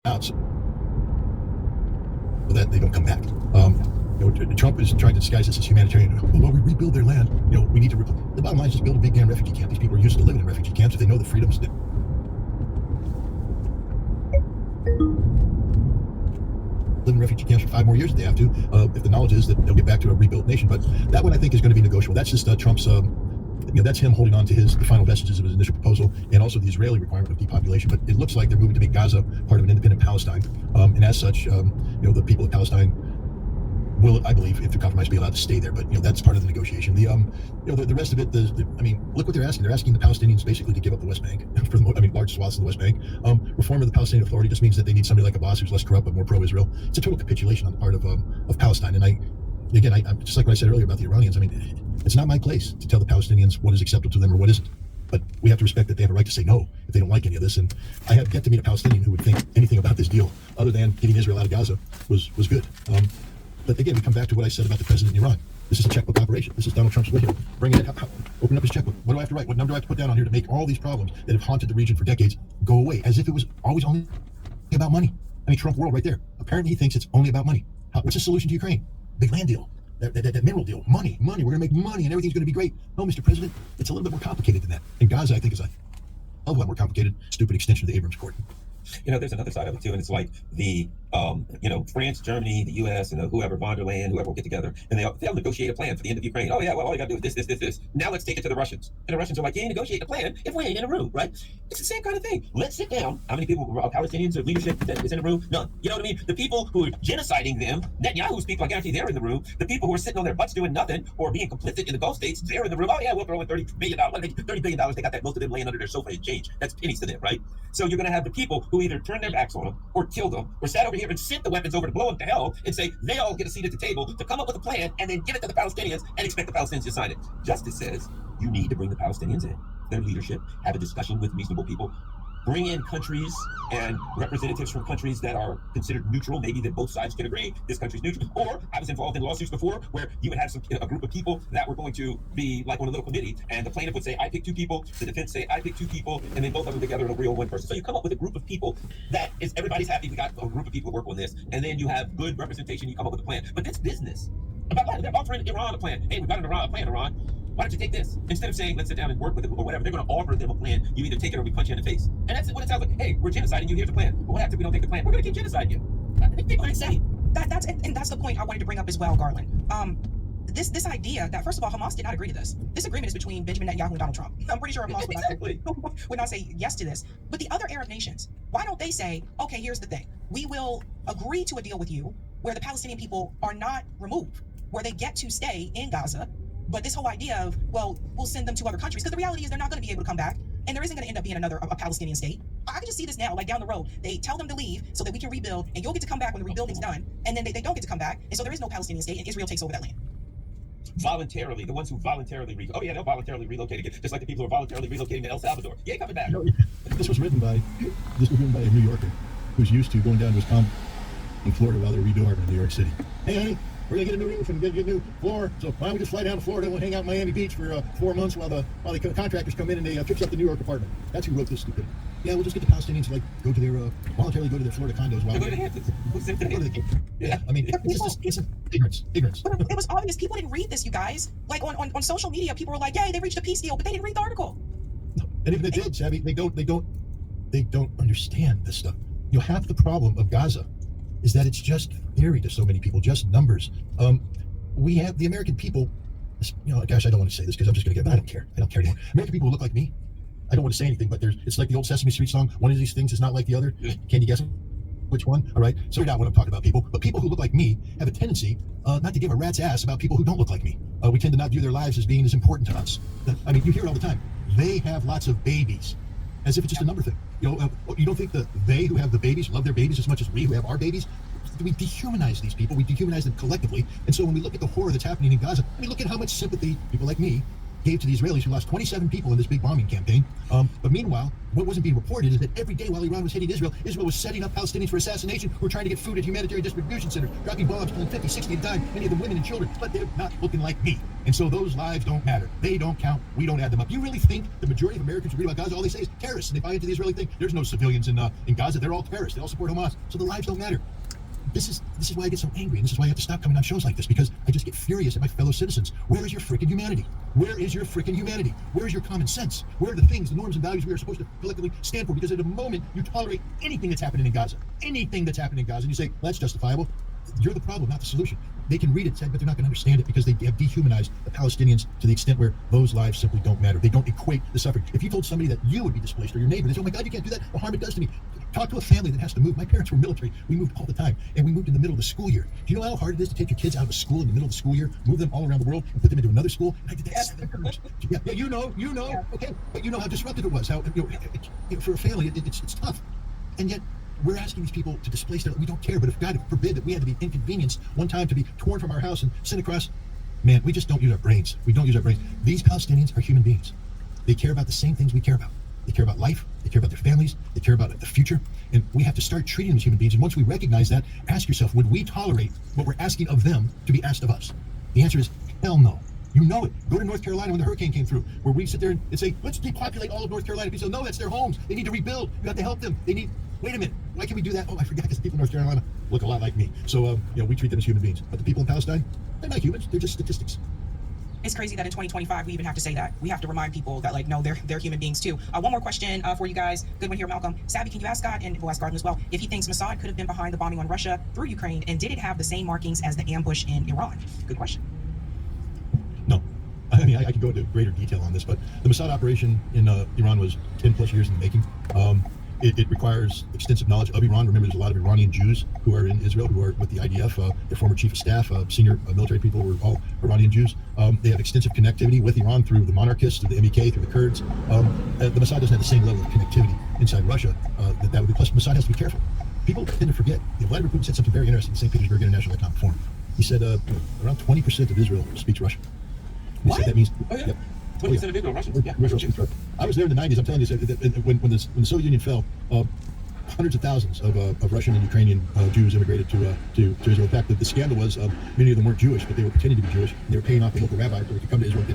out so that they don't come back. Trump is trying to disguise this as humanitarian. Well, we rebuild their land. We need to. The bottom line is just build a big damn refugee camp. These people are used to living in refugee camps. If they know the freedoms that live in refugee camps for 5 more years if they have to, if the knowledge is that they'll get back to a rebuilt nation. But that one I think is going to be negotiable. That's just Trump's, that's him holding on to the final vestiges of his initial proposal, and also the Israeli requirement of depopulation. But it looks like they're moving to make Gaza part of an independent Palestine. And as such, the people of Palestine will, I believe, if they're compromised, be allowed to stay there. But that's part of the negotiation. The rest of it, look what they're asking. They're asking the Palestinians basically to give up the West Bank for large swaths of the West Bank. Reform of the Palestinian Authority just means that they need somebody like Abbas who's less corrupt but more pro-Israel. It's a total capitulation on the part of Palestine. And I'm just like what I said earlier about the Iranians. It's not my place to tell the Palestinians what is acceptable to them or what isn't. But we have to respect that they have a right to say no if they don't like any of this. And I have yet to meet a Palestinian who would think anything about this deal other than getting Israel out of Gaza was good. But again, we come back to what I said about the president in Iran. This is a checkbook operation. This is Donald Trump's way of bringing it. Open up his checkbook. What do I have to write? What number do I have to put down on here to make all these problems that have haunted the region for decades go away? As if it was always only about money. Trump world right there. Apparently he thinks it's only about money. What's the solution to Ukraine? Big land deal. That mineral deal. Money. We're going to make money and everything's going to be great. No, Mr. President, it's a little bit more complicated than that. And Gaza, I think, is a hell of a lot more complicated, stupid extension of the Abrams Accord. There's another side of it too, and it's like the, France, Germany, the U.S., and whoever, von der Leyen, whoever will get together, and they'll negotiate a plan for the end of Ukraine. Oh yeah, well, all you got to do is this. Now let's take it to the Russians, and the Russians are like, you ain't negotiating a plan if we ain't in a room, right? It's the same kind of thing. Let's sit down. How many people, Palestinians or leadership is in a room? None. You know what I mean? The people who are genociding them, Netanyahu's people, I guarantee they're in the room. The people who are sitting on their butts doing nothing or being complicit in the Gulf states, they're in the room. Oh yeah, we'll throw in $30 billion. $30 billion. They got that, most of them laying under their sofa in change. That's pennies to them, right? So you're going to have the people who either turn their backs on them or kill them or sat over here and sent the weapons over to blow them to hell and say they all get a seat at the table to come up with a plan and then give it to the Palestinians and expect the Palestinians to sign it. Justice says you need to bring the Palestinians in, their leadership, have a discussion with reasonable people, bring in countries and representatives from countries that are considered neutral, maybe that both sides can agree this country's neutral. Or I was involved in lawsuits before where you would have a group of people that were going to be like on a little committee, and the plaintiff would say, I pick 2 people, the defense say, I pick 2 people, and then both of them together in a real one person. So you come up with a group of people that is, everybody's happy, we got a group of people to work on this, and then you have good representation, you come up with a plan. But that's business. They're offering Iran a plan. Hey, we've got a plan, Iran. Why don't you take this? Instead of saying, let's sit down and work with them or whatever, they're going to offer them a plan. You either take it or we punch you in the face. And that's what it sounds like. Hey, we're genociding you. Here's the plan. But what happens if we don't take the plan? We're going to keep genociding you. People are insane. That's the point I wanted to bring up as well, Garland. This idea that, first of all, Hamas did not agree to this. This agreement is between Benjamin Netanyahu and Donald Trump. I'm pretty sure Hamas would not say yes to this. But the other Arab nations, why don't they say, okay, here's the thing. We will agree to a deal with you where the Palestinian people are not removed, where they get to stay in Gaza. But this whole idea of, well, we'll send them to other countries, because the reality is they're not going to be able to come back, and there isn't going to end up being a Palestinian state. I can just see this now, like down the road. They tell them to leave so that we can rebuild, and you'll get to come back when the rebuilding's done, and then they don't get to come back, and so there is no Palestinian state, and Israel takes over that land. Voluntarily, the ones who voluntarily they'll voluntarily relocate again, just like the people who are voluntarily relocating to El Salvador. You ain't coming back. This was written by a New Yorker who's used to going down to his in Florida while they're redoing in New York City. Hey, honey, we're gonna get a new roof and get a new floor. So why don't we just fly down to Florida and we'll hang out in Miami Beach for 4 months while the contractors come in and they fix up the New York apartment. That's who wrote this stupid. Yeah, we'll just get the Palestinians to go to their voluntarily go to their Florida condos while go to the Hamptons. Yeah, it's ignorance. But it was obvious. People didn't read this, you guys. Like on social media, people were like, "Yay, they reached a peace deal," but they didn't read the article. No. And even they did, Shabby, they don't understand this stuff. Half the problem of Gaza is that it's just theory to so many people, just numbers. We have the American people, gosh, I don't want to say this because I'm just going to I don't care anymore. American people who look like me, I don't want to say anything, but it's like the old Sesame Street song, one of these things is not like the other. Can you guess which one? All right, so you're not what I'm talking about, people. But people who look like me have a tendency not to give a rat's ass about people who don't look like me. We tend to not view their lives as being as important to us. You hear it all the time. They have lots of babies, as if it's just a number thing. You don't think that they who have the babies love their babies as much as we who have our babies? We dehumanize these people. We dehumanize them collectively. And so when we look at the horror that's happening in Gaza, we look at how much sympathy people like me gave to the Israelis, who lost 27 people in this big bombing campaign. But meanwhile, what wasn't being reported is that every day while Iran was hitting Israel, Israel was setting up Palestinians for assassination who were trying to get food at humanitarian distribution centers, dropping bombs, killing 50, 60 at a time, many of them women and children, but they're not looking like me. And so those lives don't matter. They don't count. We don't add them up. You really think the majority of Americans who read about Gaza, all they say is terrorists, and they buy into the Israeli thing? There's no civilians in Gaza. They're all terrorists. They all support Hamas. So the lives don't matter. This is why I get so angry, and this is why I have to stop coming on shows like this, because I just get furious at my fellow citizens. Where is your freaking humanity? Where is your freaking humanity? Where is your common sense? Where are the things, the norms and values we are supposed to collectively stand for? Because at the moment you tolerate anything that's happening in Gaza, and you say, well, that's justifiable, you're the problem, not the solution. They can read it, but they're not going to understand it because they have dehumanized the Palestinians to the extent where those lives simply don't matter. They don't equate the suffering. If you told somebody that you would be displaced or your neighbor, they say, oh my God, you can't do that, the harm it does to me. Talk to a family that has to move. My parents were military. We moved all the time, and we moved in the middle of the school year. Do you know how hard it is to take your kids out of school in the middle of the school year, move them all around the world, and put them into another school? And I did that 7 times. Yeah, you know, yeah. Okay, but you know how disruptive it was. How for a family, it's tough, and yet we're asking these people to displace their. We don't care, but if God forbid that we had to be inconvenienced one time to be torn from our house and sent across, man, we just don't use our brains. We don't use our brains. These Palestinians are human beings. They care about the same things we care about. They care about life. They care about their families. They care about the future. And we have to start treating them as human beings. And once we recognize that, ask yourself, would we tolerate what we're asking of them to be asked of us? The answer is hell no. You know it. Go to North Carolina when the hurricane came through, where we sit there and say, let's depopulate all of North Carolina. People say, no, that's their homes. They need to rebuild. You have to help them. They need. Wait a minute. Why can we do that? Oh, I forgot, because the people in North Carolina look a lot like me. So, we treat them as human beings. But the people in Palestine, they're not humans. They're just statistics. It's crazy that in 2025 we even have to say that. We have to remind people that, like, no, they're human beings too. One more question for you guys. Good one here, Malcolm. Savvy, can you ask Scott, and we'll ask Garden as well, if he thinks Mossad could have been behind the bombing on Russia through Ukraine, and did it have the same markings as the ambush in Iran? Good question. No. I mean, I could go into greater detail on this, but the Mossad operation in Iran was 10 plus years in the making. It requires extensive knowledge of Iran. Remember, there's a lot of Iranian Jews who are in Israel, who are with the IDF. Their former chief of staff, senior military people were all Iranian Jews. They have extensive connectivity with Iran through the monarchists, through the MEK, through the Kurds. The Mossad doesn't have the same level of connectivity inside Russia that would be. Plus, Mossad has to be careful. People tend to forget. Vladimir Putin said something very interesting in St. Petersburg International Economic Forum. He said around 20% of Israel speaks Russian. He said that means. Oh, yeah. Yep. 20% of Israel Russians. Yeah. Russians. I was there in the 90s. I'm telling you, when the Soviet Union fell, hundreds of thousands of Russian and Ukrainian Jews immigrated to Israel. In fact, the scandal was many of them weren't Jewish, but they were pretending to be Jewish. And they were paying off the local rabbis so they could come to Israel and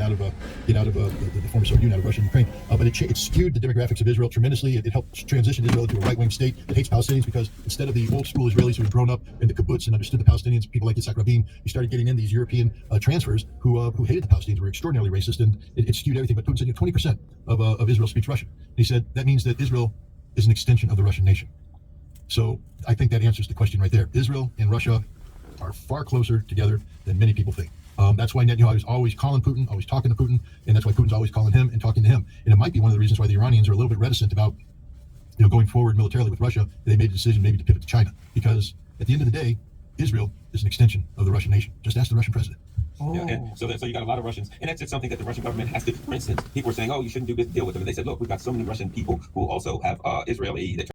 get out of the former Soviet Union, out of Russia and Ukraine. But it skewed the demographics of Israel tremendously. It helped transition Israel into a right-wing state that hates Palestinians, because instead of the old school Israelis who had grown up in the kibbutz and understood the Palestinians, people like Yitzhak Rabin, you started getting in these European transfers who hated the Palestinians, were extraordinarily racist, and it skewed everything. But Putin said 20% of Israel speaks Russian. And he said that means that Israel is an extension of the Russian nation. So I think that answers the question right there. Israel and Russia are far closer together than many people think. That's why Netanyahu is always calling Putin, always talking to Putin, and that's why Putin's always calling him and talking to him. And it might be one of the reasons why the Iranians are a little bit reticent about, going forward militarily with Russia. They made a decision maybe to pivot to China, because at the end of the day, Israel is an extension of the Russian nation. Just ask the Russian president. Oh. Yeah, and so you got a lot of Russians, and that's just something that the Russian government has to. For instance, people were saying, "Oh, you shouldn't do this deal with them," and they said, "Look, we've got so many Russian people who also have Israeli."